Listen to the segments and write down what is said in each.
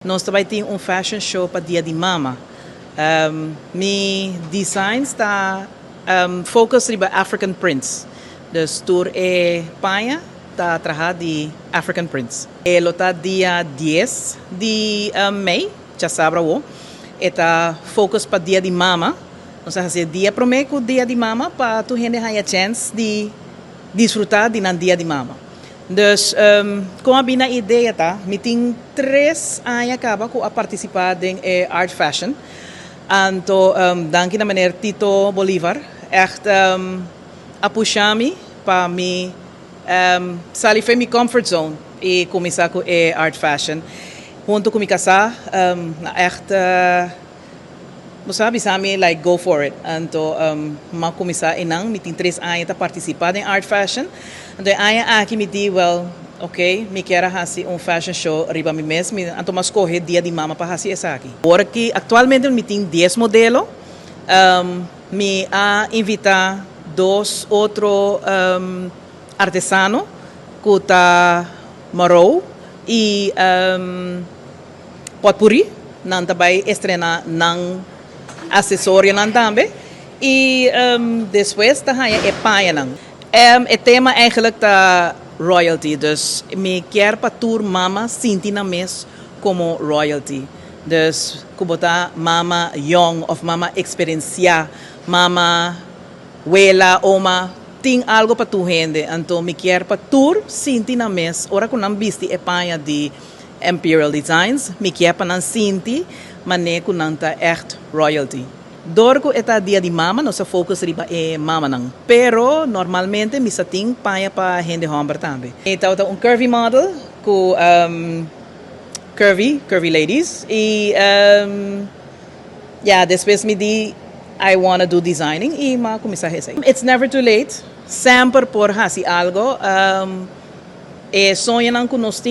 Nós também temos fashion show para Dia de Mama. Meu design está focus sobre African prints. Dus tour é paia está atrás de African prints. Ele está dia 10 de Mei, já sabe o. Está focus para Dia de Mama. Nós vamos fazer dia primeiro Dia de Mama para tu gente tenha a chance de desfrutar de Dia de Mama. Dus com a minha ideia tá, me tem 3 anos acaba com a participar em art fashion. Então, danke na meneer Tito Bolivar, echt a puxar-me para me sair da minha comfort zone e começar com art fashion. Junto com minha casa, echt sabe, like go for it. Então, ma começar enang, me tem 3 anos a participar em art fashion. Então, aqui me diz, well, ok, me quero fazer fashion show riba mi mesmo, então mas correr dia de mama para fazer isso aqui. Agora que atualmente me tem 10 modelos, me a invitar 2 outros artesanos que tá marou e potpourri, não também estrenar não acessório não também e depois tá é paia não. O tema eigenlijk tá royalty, dus me quer para tour mama sinti na mes como royalty. Dus kubota mama young of mama experiencia, mama wela oma tem algo para tu gente. Então me quer para tour sinti na mes. Ora que não viste é paia de Imperial Designs, me quer para não sinti, mané que não tá echt royalty. Dorco é dia de mama, nossa focus riba é mama não. Pero normalmente me sating paia para gente homem também. Então tá curvy model com curvy ladies e depois me di I wanna do designing e ma começar a fazer. It's never too late. Sempre por fazer algo. Sonha não que nós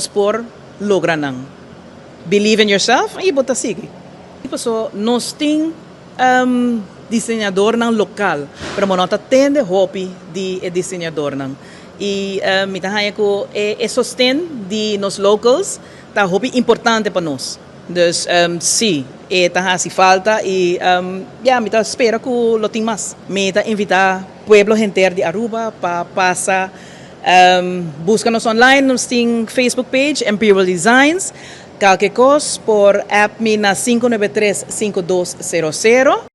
por lograr não. Believe in yourself e bota seguir. So nós tem desenhador não local, pero mo nota tende hobby de desenhador não. E me tá que é sostén de nos locals tá hobby importante para nós. Dus sim, tá se falta e me tá espera que lo tem mais. Me tá invitar pueblo inteiro de Aruba para passar busca-nos online, nós tem Facebook page Imperial Designs. Qualquer coisa por app na 593-5200.